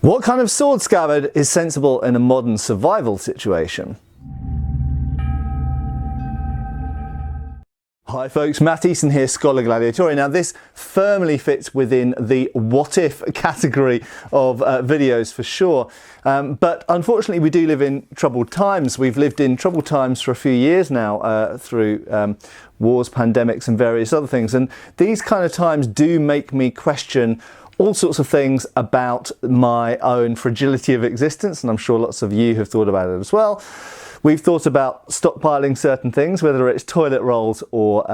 What kind of sword scabbard is sensible in a modern survival situation? Hi folks, Matt Easton here, Schola Gladiatoria. Now this firmly fits within the what if category of videos for sure, but unfortunately we do live in troubled times. We've lived in troubled times for a few years now through wars, pandemics and various other things, and these kind of times do make me question all sorts of things about my own fragility of existence, and I'm sure lots of you have thought about it as well. We've thought about stockpiling certain things, whether it's toilet rolls or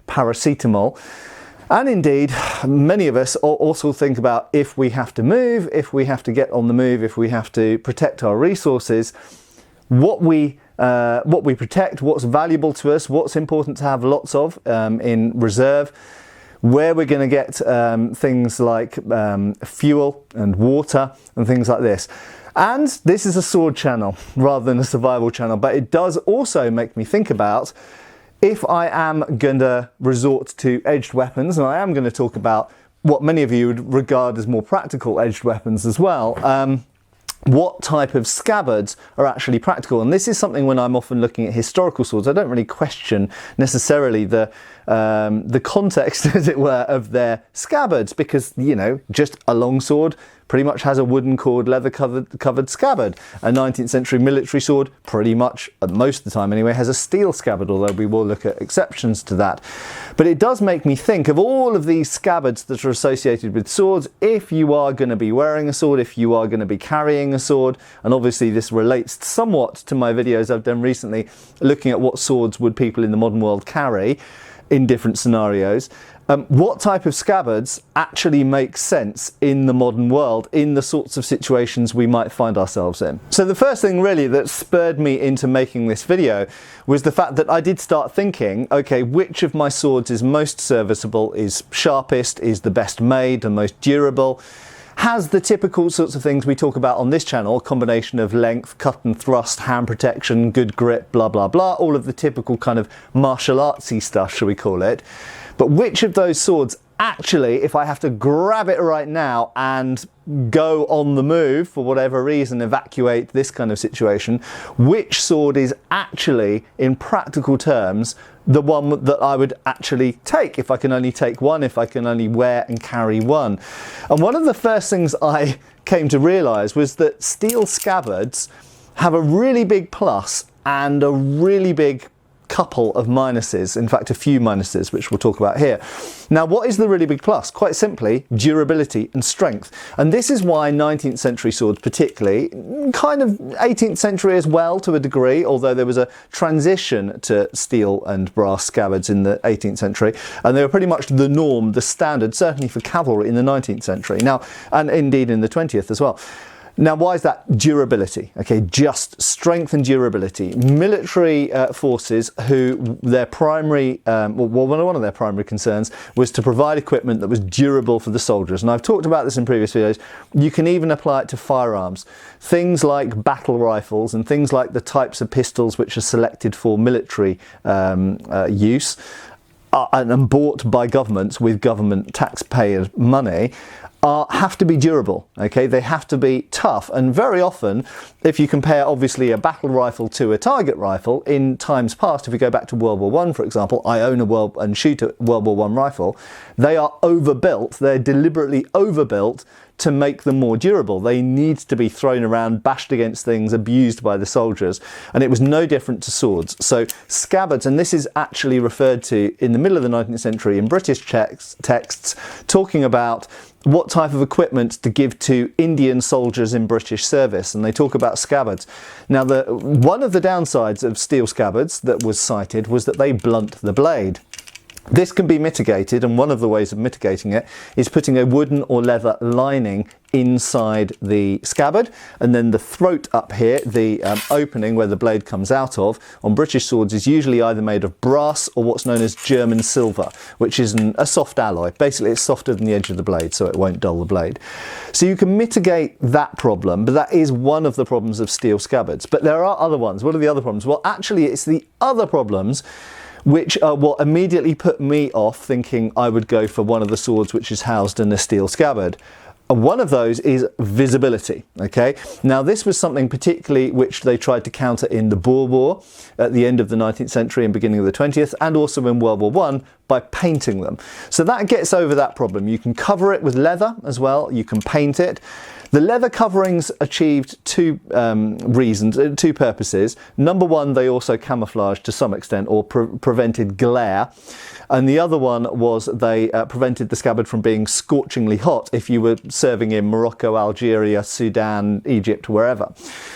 paracetamol. And indeed, many of us also think about if we have to move, if we have to get on the move, if we have to protect our resources, what we protect, what's valuable to us, what's important to have lots of in reserve, where we're going to get things like fuel and water and things like this. And this is a sword channel rather than a survival channel, but it does also make me think about if I am going to resort to edged weapons, and I am going to talk about what many of you would regard as more practical edged weapons as well, what type of scabbards are actually practical. And this is something when I'm often looking at historical swords, I don't really question necessarily the context, as it were, of their scabbards, because, you know, just a long sword pretty much has a wooden cord, leather covered scabbard. A 19th century military sword pretty much, most of the time anyway, has a steel scabbard, although we will look at exceptions to that. But it does make me think of all of these scabbards that are associated with swords. If you are going to be wearing a sword, if you are going to be carrying a sword, and obviously this relates somewhat to my videos I've done recently looking at what swords would people in the modern world carry in different scenarios. What type of scabbards actually make sense in the modern world, in the sorts of situations we might find ourselves in? So the first thing really that spurred me into making this video was the fact that I did start thinking, okay, which of my swords is most serviceable, is sharpest, is the best made, the most durable, has the typical sorts of things we talk about on this channel, a combination of length, cut and thrust, hand protection, good grip, blah, blah, blah, all of the typical kind of martial artsy stuff, shall we call it. But which of those swords actually, if I have to grab it right now and go on the move for whatever reason, evacuate this kind of situation, which sword is actually, in practical terms, the one that I would actually take if I can only take one, if I can only wear and carry one? And one of the first things I came to realise was that steel scabbards have a really big plus and a really big couple of minuses, in fact a few minuses, which we'll talk about here. Now, what is the really big plus? Quite simply, durability and strength. And this is why 19th century swords particularly, kind of 18th century as well to a degree, although there was a transition to steel and brass scabbards in the 18th century, and they were pretty much the norm, the standard, certainly for cavalry in the 19th century. Now, and indeed in the 20th as well. Now, why is that? Durability, okay, just strength and durability. Military forces who their primary, one of their primary concerns was to provide equipment that was durable for the soldiers. And I've talked about this in previous videos. You can even apply it to firearms. Things like battle rifles and things like the types of pistols which are selected for military use and bought by governments with government taxpayer money have to be durable, okay? They have to be tough, and very often, if you compare obviously a battle rifle to a target rifle, in times past, if we go back to World War I, for example, I own and shoot a World War I rifle, they are overbuilt, they're deliberately overbuilt to make them more durable. They need to be thrown around, bashed against things, abused by the soldiers, and it was no different to swords. So scabbards, and this is actually referred to in the middle of the 19th century in British texts, talking about what type of equipment to give to Indian soldiers in British service, and they talk about scabbards. Now, one of the downsides of steel scabbards that was cited was that they blunt the blade. This can be mitigated, and one of the ways of mitigating it is putting a wooden or leather lining inside the scabbard, and then the throat up here, the opening where the blade comes out of, on British swords is usually either made of brass or what's known as German silver, which is a soft alloy. Basically, it's softer than the edge of the blade, so it won't dull the blade. So you can mitigate that problem, but that is one of the problems of steel scabbards. But there are other ones. What are the other problems? Well, actually, it's the other problems which are what immediately put me off thinking I would go for one of the swords which is housed in a steel scabbard. And one of those is visibility. Okay, now this was something particularly which they tried to counter in the Boer War at the end of the 19th century and beginning of the 20th, and also in World War I, by painting them. So that gets over that problem. You can cover it with leather as well, you can paint it. The leather coverings achieved two purposes. Number one, they also camouflaged to some extent, or prevented glare. And the other one was they prevented the scabbard from being scorchingly hot if you were serving in Morocco, Algeria, Sudan, Egypt, wherever.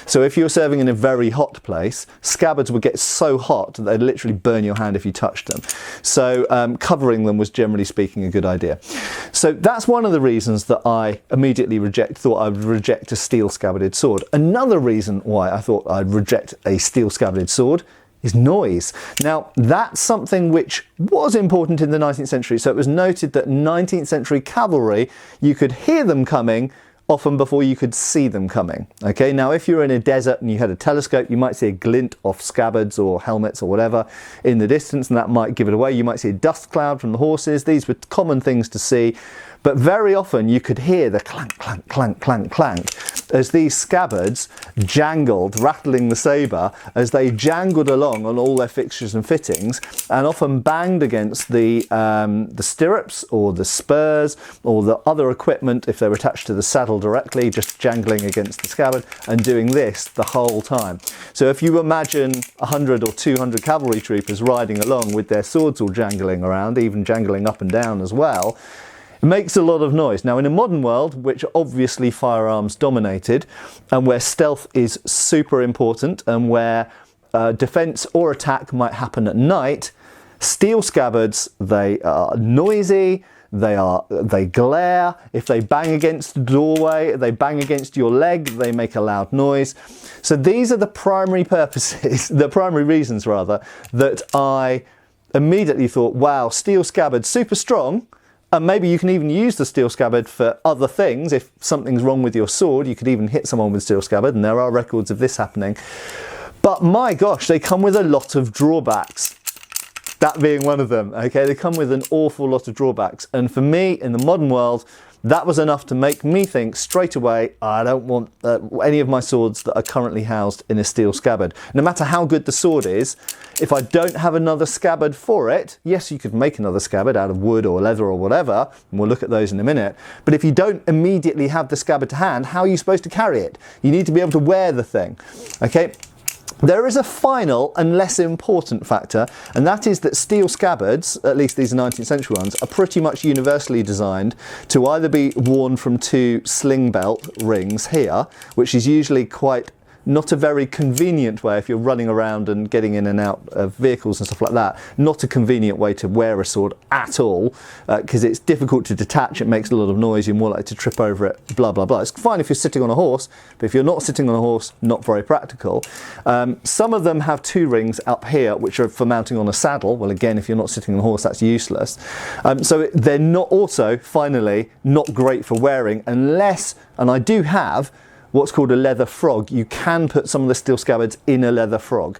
So if you were serving in a very hot place, scabbards would get so hot that they'd literally burn your hand if you touched them. So covering them was, generally speaking, a good idea. So that's one of the reasons that I immediately thought I would reject a steel scabbarded sword. Another reason why I thought I'd reject a steel scabbarded sword is noise. Now, that's something which was important in the 19th century. So it was noted that 19th century cavalry, you could hear them coming often before you could see them coming. Okay, now if you're in a desert and you had a telescope, you might see a glint off scabbards or helmets or whatever in the distance, and that might give it away. You might see a dust cloud from the horses. These were common things to see. But very often you could hear the clank, clank, clank, clank, clank as these scabbards jangled, rattling the sabre, as they jangled along on all their fixtures and fittings, and often banged against the stirrups or the spurs or the other equipment if they were attached to the saddle directly, just jangling against the scabbard and doing this the whole time. So if you imagine 100 or 200 cavalry troopers riding along with their swords all jangling around, even jangling up and down as well, it makes a lot of noise. Now, in a modern world, which obviously firearms dominated, and where stealth is super important, and where defense or attack might happen at night, steel scabbards, they are noisy, they glare. If they bang against the doorway, they bang against your leg, they make a loud noise. So these are the primary purposes, the primary reasons rather, that I immediately thought, wow, steel scabbard, super strong. And maybe you can even use the steel scabbard for other things. If something's wrong with your sword, you could even hit someone with steel scabbard, and there are records of this happening. But my gosh, they come with a lot of drawbacks. That being one of them, okay? They come with an awful lot of drawbacks. And for me, in the modern world, that was enough to make me think straight away, I don't want any of my swords that are currently housed in a steel scabbard. No matter how good the sword is, if I don't have another scabbard for it, yes, you could make another scabbard out of wood or leather or whatever, and we'll look at those in a minute. But if you don't immediately have the scabbard to hand, how are you supposed to carry it? You need to be able to wear the thing, okay? There is a final and less important factor, and that is that steel scabbards, at least these 19th century ones, are pretty much universally designed to either be worn from two sling belt rings here, which is usually quite not a very convenient way if you're running around and getting in and out of vehicles and stuff like that. Not a convenient way to wear a sword at all, because it's difficult to detach, it makes a lot of noise, you're more likely to trip over it, blah, blah, blah. It's fine if you're sitting on a horse, but if you're not sitting on a horse, not very practical. Some of them have two rings up here, which are for mounting on a saddle. Well, again, if you're not sitting on a horse, that's useless. So they're not also, finally, not great for wearing unless, and I do have, what's called a leather frog. You can put some of the steel scabbards in a leather frog.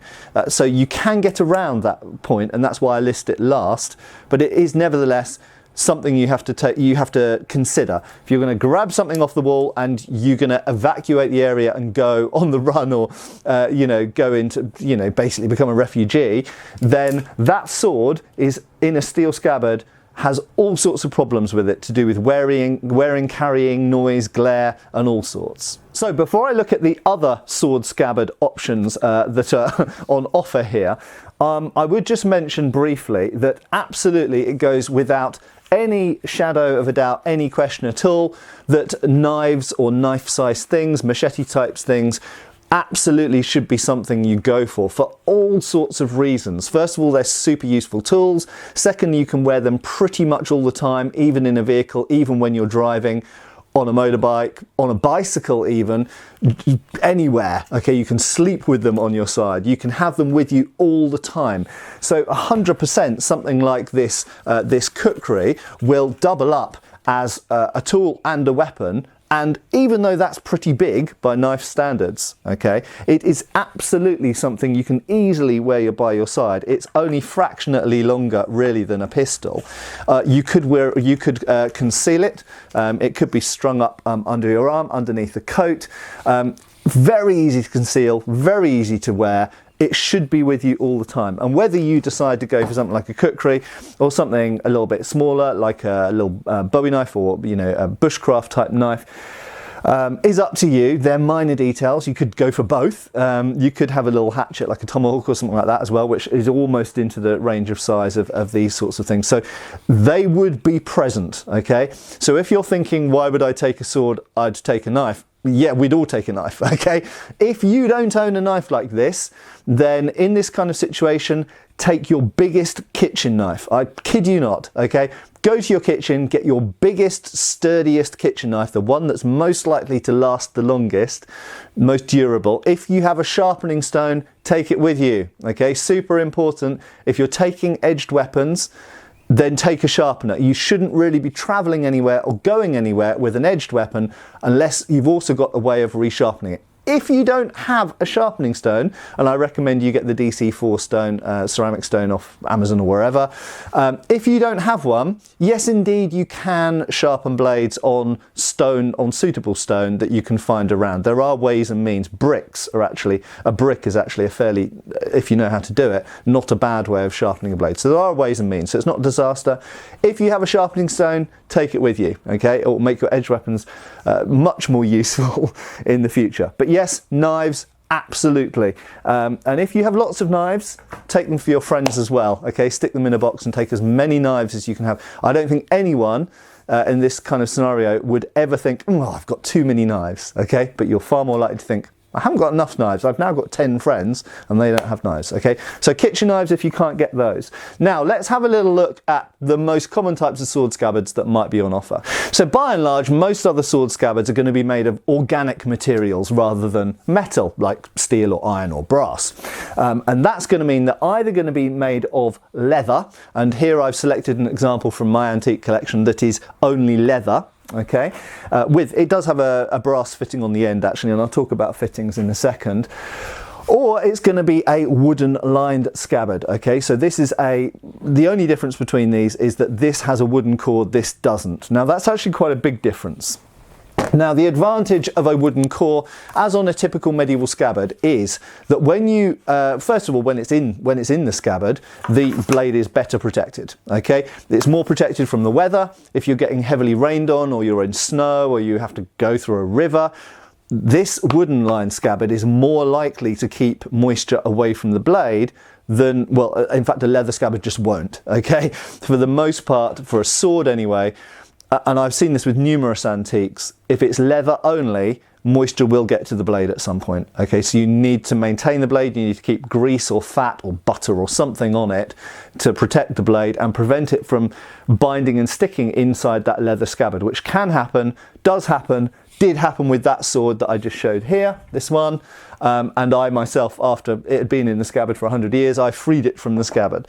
So you can get around that point, and that's why I list it last, but it is nevertheless something you have to consider. If you're going to grab something off the wall and you're going to evacuate the area and go on the run, or go into, basically become a refugee, then that sword is in a steel scabbard, has all sorts of problems with it to do with wearing, carrying, noise, glare, and all sorts. So before I look at the other sword scabbard options that are on offer here, I would just mention briefly that absolutely it goes without any shadow of a doubt, any question at all, that knives or knife-sized things, machete types things, absolutely should be something you go for all sorts of reasons. First of all, they're super useful tools. Second, you can wear them pretty much all the time, even in a vehicle, even when you're driving, on a motorbike, on a bicycle even, anywhere. Okay, you can sleep with them on your side. You can have them with you all the time. So 100% something like this, this kukri will double up as a tool and a weapon And even though that's pretty big by knife standards, okay, it is absolutely something you can easily wear by your side. It's only fractionally longer really than a pistol. You could conceal it. It could be strung up under your arm, underneath the coat. Very easy to conceal, very easy to wear. It should be with you all the time. And whether you decide to go for something like a kukri or something a little bit smaller, like a little Bowie knife or, you know, a bushcraft type knife, is up to you. They're minor details. You could go for both. You could have a little hatchet like a tomahawk or something like that as well, which is almost into the range of size of these sorts of things. So they would be present, okay? So if you're thinking, why would I take a sword? I'd take a knife. Yeah, we'd all take a knife, okay? If you don't own a knife like this, then in this kind of situation, take your biggest kitchen knife. I kid you not, okay? Go to your kitchen, get your biggest, sturdiest kitchen knife, the one that's most likely to last the longest, most durable. If you have a sharpening stone, take it with you, okay? Super important. If you're taking edged weapons, then take a sharpener. You shouldn't really be traveling anywhere or going anywhere with an edged weapon unless you've also got a way of resharpening it. If you don't have a sharpening stone, and I recommend you get the DC4 stone, ceramic stone off Amazon or wherever, if you don't have one, yes indeed you can sharpen blades on stone, on suitable stone that you can find around. There are ways and means. Bricks are actually, a brick is actually a fairly, if you know how to do it, not a bad way of sharpening a blade. So there are ways and means, so it's not a disaster. If you have a sharpening stone, take it with you, okay? It will make your edge weapons much more useful in the future. But yes, knives, absolutely. And if you have lots of knives, take them for your friends as well, okay? Stick them in a box and take as many knives as you can have. I don't think anyone in this kind of scenario would ever think, oh, I've got too many knives, okay? But you're far more likely to think, I haven't got enough knives. I've now got 10 friends and they don't have knives, okay? So kitchen knives if you can't get those. Now let's have a little look at the most common types of sword scabbards that might be on offer. So by and large, most other sword scabbards are going to be made of organic materials rather than metal, like steel or iron or brass. And that's going to mean they're either going to be made of leather, and here I've selected an example from my antique collection that is only leather. Okay, it does have a brass fitting on the end actually, and I'll talk about fittings in a second. Or it's going to be a wooden lined scabbard. Okay, so this is the only difference between these is that this has a wooden core, this doesn't. Now that's actually quite a big difference. Now the advantage of a wooden core, as on a typical medieval scabbard, is that when you, first of all, when it's in the scabbard, the blade is better protected. Okay, it's more protected from the weather. If you're getting heavily rained on, or you're in snow, or you have to go through a river, this wooden lined scabbard is more likely to keep moisture away from the blade than, well, in fact, a leather scabbard just won't. Okay, for the most part, for a sword anyway. And I've seen this with numerous antiques, if it's leather only, moisture will get to the blade at some point. Okay, so you need to maintain the blade, you need to keep grease or fat or butter or something on it to protect the blade and prevent it from binding and sticking inside that leather scabbard, which can happen, does happen, did happen with that sword that I just showed here, this one. And I myself, after it had been in the scabbard for 100 years, I freed it from the scabbard.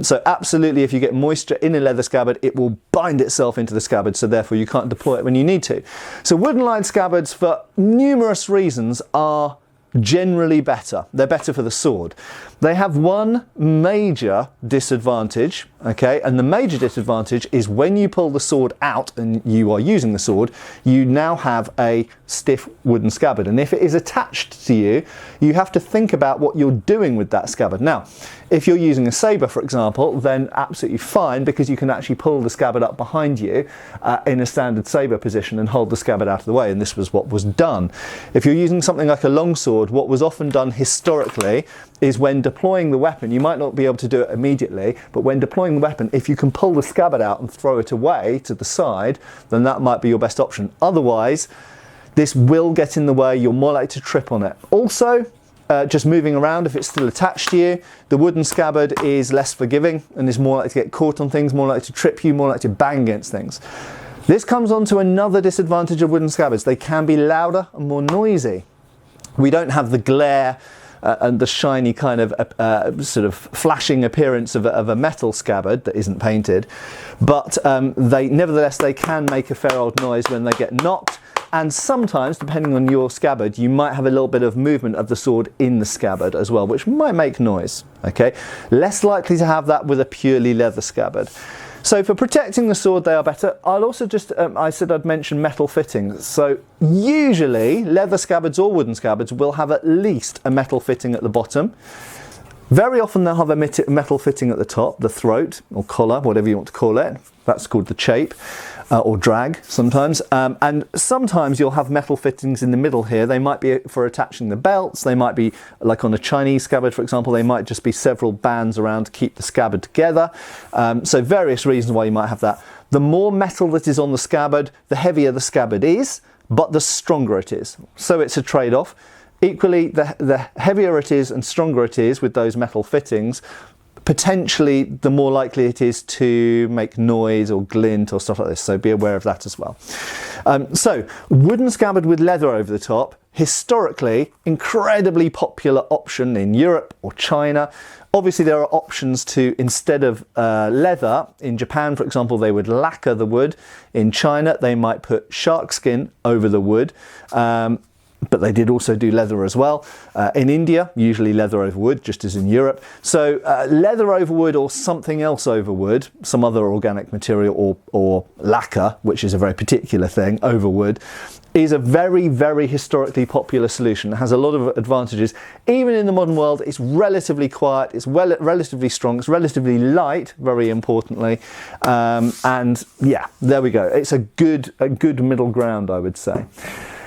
So absolutely, if you get moisture in a leather scabbard, it will bind itself into the scabbard, so therefore you can't deploy it when you need to. So wooden lined scabbards, for numerous reasons, are generally better. They're better for the sword. They have one major disadvantage, okay, and the major disadvantage is when you pull the sword out and you are using the sword, you now have a stiff wooden scabbard, and if it is attached to you, you have to think about what you're doing with that scabbard. Now, if you're using a saber, for example, then absolutely fine, because you can actually pull the scabbard up behind you in a standard saber position and hold the scabbard out of the way, and this was what was done. If you're using something like a longsword, what was often done historically is when deploying the weapon, you might not be able to do it immediately, but when deploying the weapon, if you can pull the scabbard out and throw it away to the side, then that might be your best option. Otherwise, this will get in the way, you're more likely to trip on it. Also, just moving around, if it's still attached to you, the wooden scabbard is less forgiving and is more likely to get caught on things, more likely to trip you, more likely to bang against things. This comes on to another disadvantage of wooden scabbards. They can be louder and more noisy. We don't have the glare and the shiny kind of sort of flashing appearance of a metal scabbard that isn't painted, but nevertheless they can make a fair old noise when they get knocked. And sometimes, depending on your scabbard, you might have a little bit of movement of the sword in the scabbard as well, which might make noise. Okay, less likely to have that with a purely leather scabbard. So for protecting the sword, they are better. I'll also just, I said I'd mention metal fittings. So usually leather scabbards or wooden scabbards will have at least a metal fitting at the bottom. Very often they'll have a metal fitting at the top, the throat or collar, whatever you want to call it. That's called the chape. Or drag sometimes, and sometimes you'll have metal fittings in the middle here. They might be for attaching the belts, they might be like on a Chinese scabbard for example, they might just be several bands around to keep the scabbard together. So various reasons why you might have that. The more metal that is on the scabbard, the heavier the scabbard is, but the stronger it is. So it's a trade-off. Equally, the heavier it is and stronger it is with those metal fittings, potentially the more likely it is to make noise or glint or stuff like this, so be aware of that as well. So wooden scabbard with leather over the top, historically incredibly popular option in Europe or China. Obviously there are options to, instead of leather, in Japan for example they would lacquer the wood. In China they might put shark skin over the wood. But they did also do leather as well. In India, usually leather over wood, just as in Europe. So leather over wood or something else over wood, some other organic material or lacquer, which is a very particular thing, over wood, is a very, very historically popular solution. It has a lot of advantages. Even in the modern world, it's relatively quiet, it's relatively strong, it's relatively light, very importantly. And yeah, there we go. It's a good middle ground, I would say.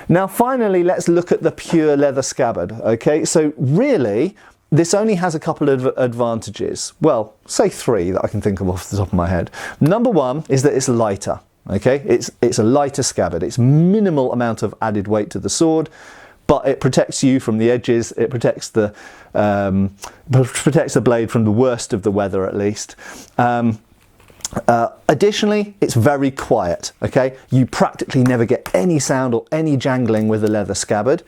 Now finally, let's look at the pure leather scabbard. Okay, so really this only has a couple of advantages. Well, say three that I can think of off the top of my head. Number one is that it's lighter. Okay, it's a lighter scabbard. It's minimal amount of added weight to the sword, but it protects you from the edges. It protects the blade from the worst of the weather, at least. Additionally, it's very quiet. Okay, you practically never get any sound or any jangling with a leather scabbard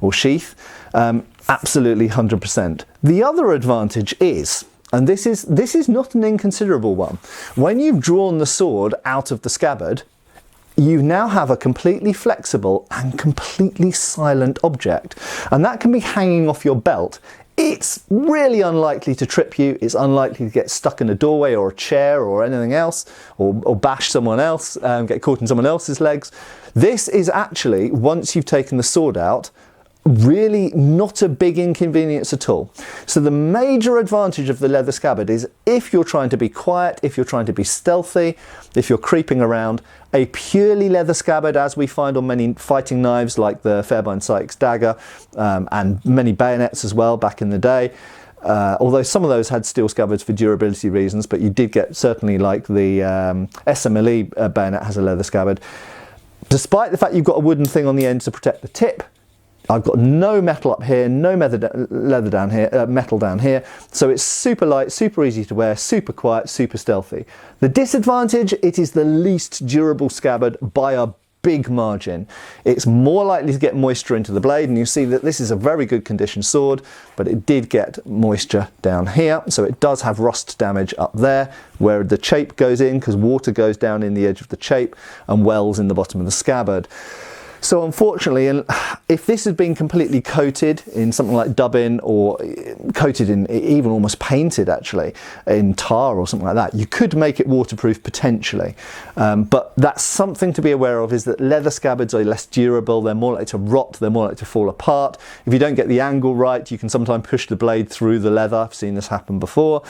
or sheath. Absolutely 100%. The other advantage is, and this is not an inconsiderable one, when you've drawn the sword out of the scabbard, you now have a completely flexible and completely silent object, and that can be hanging off your belt. It's really unlikely to trip you, it's unlikely to get stuck in a doorway or a chair or anything else, or bash someone else, get caught in someone else's legs. This is actually, once you've taken the sword out, really not a big inconvenience at all. So the major advantage of the leather scabbard is if you're trying to be quiet, if you're trying to be stealthy, if you're creeping around, a purely leather scabbard, as we find on many fighting knives like the Fairbairn Sykes dagger and many bayonets as well back in the day. Although some of those had steel scabbards for durability reasons, but you did get, certainly like the SMLE bayonet has a leather scabbard. Despite the fact you've got a wooden thing on the end to protect the tip, I've got no metal up here, no leather down here, metal down here, so it's super light, super easy to wear, super quiet, super stealthy. The disadvantage, it is the least durable scabbard by a big margin. It's more likely to get moisture into the blade, and you see that this is a very good condition sword, but it did get moisture down here, so it does have rust damage up there where the chape goes in, because water goes down in the edge of the chape and wells in the bottom of the scabbard. So unfortunately, and if this had been completely coated in something like dubbing, or coated in, even almost painted actually, in tar or something like that, you could make it waterproof potentially. But that's something to be aware of, is that leather scabbards are less durable, they're more likely to rot, they're more likely to fall apart. If you don't get the angle right, you can sometimes push the blade through the leather. I've seen this happen before,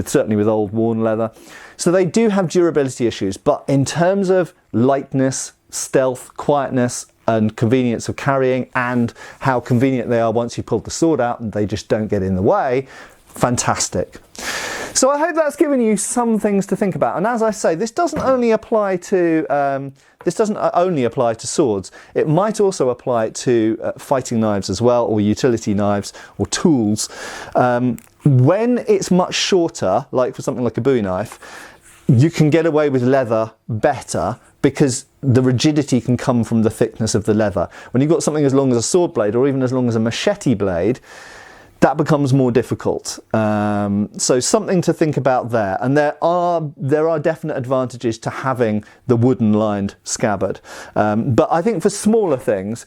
certainly with old worn leather. So they do have durability issues, but in terms of lightness, stealth, quietness, and convenience of carrying, and how convenient they are once you pull the sword out and they just don't get in the way, fantastic. So I hope that's given you some things to think about. And as I say, this doesn't only apply to swords. It might also apply to fighting knives as well, or utility knives or tools. When it's much shorter, like for something like a Bowie knife, you can get away with leather better, because the rigidity can come from the thickness of the leather. When you've got something as long as a sword blade, or even as long as a machete blade, that becomes more difficult. So something to think about there. And there are definite advantages to having the wooden lined scabbard. But I think for smaller things,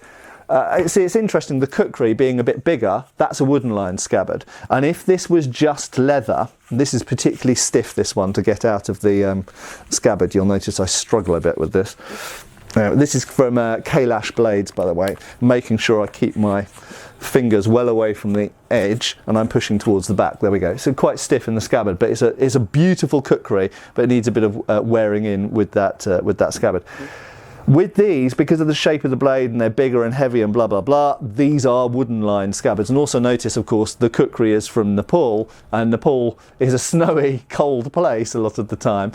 it's interesting, the cookery being a bit bigger, that's a wooden lined scabbard. And if this was just leather, this is particularly stiff, this one, to get out of the scabbard. You'll notice I struggle a bit with this. This is from Kailash blades, by the way, making sure I keep my fingers well away from the edge, and I'm pushing towards the back. There we go. So quite stiff in the scabbard, but it's a beautiful cookery, but it needs a bit of wearing in with that scabbard. With these, because of the shape of the blade and they're bigger and heavy and blah blah blah, these are wooden lined scabbards. And also notice, of course, the cookery is from Nepal, and Nepal is a snowy, cold place a lot of the time.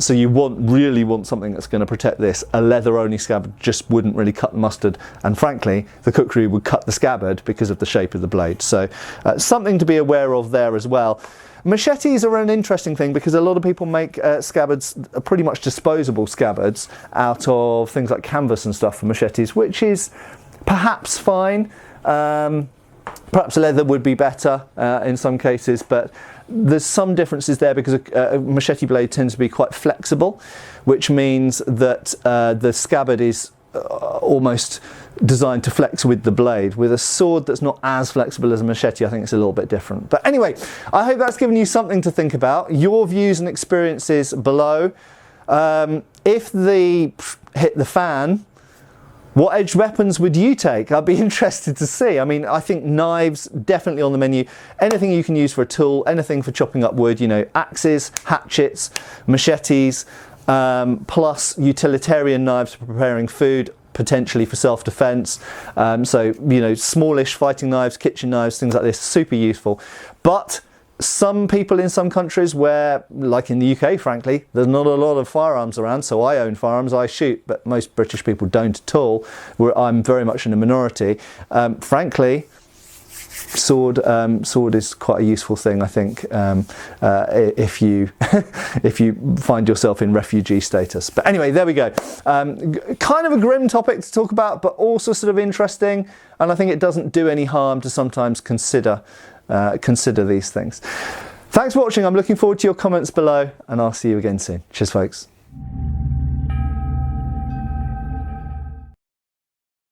So you really want something that's going to protect this. A leather only scabbard just wouldn't really cut the mustard, and frankly the cookery would cut the scabbard because of the shape of the blade. So something to be aware of there as well. Machetes are an interesting thing because a lot of people make scabbards, pretty much disposable scabbards, out of things like canvas and stuff for machetes, which is perhaps fine. Perhaps leather would be better in some cases, but there's some differences there because a machete blade tends to be quite flexible, which means that the scabbard is almost designed to flex with the blade. With a sword that's not as flexible as a machete, I think it's a little bit different. But anyway, I hope that's given you something to think about. Your views and experiences below. If the hit the fan, what edged weapons would you take? I'd be interested to see. I mean, I think knives definitely on the menu. Anything you can use for a tool, anything for chopping up wood, you know, axes, hatchets, machetes, plus utilitarian knives for preparing food, potentially for self-defense. So, you know, smallish fighting knives, kitchen knives, things like this, super useful. But some people in some countries where, like in the UK, frankly, there's not a lot of firearms around, so I own firearms, I shoot, but most British people don't at all, where I'm very much in a minority. Frankly, sword is quite a useful thing, I think, if you if you find yourself in refugee status. But anyway, there we go. Kind of a grim topic to talk about, but also sort of interesting, and I think it doesn't do any harm to sometimes consider these things. Thanks for watching. I'm looking forward to your comments below, and I'll see you again soon. Cheers, folks.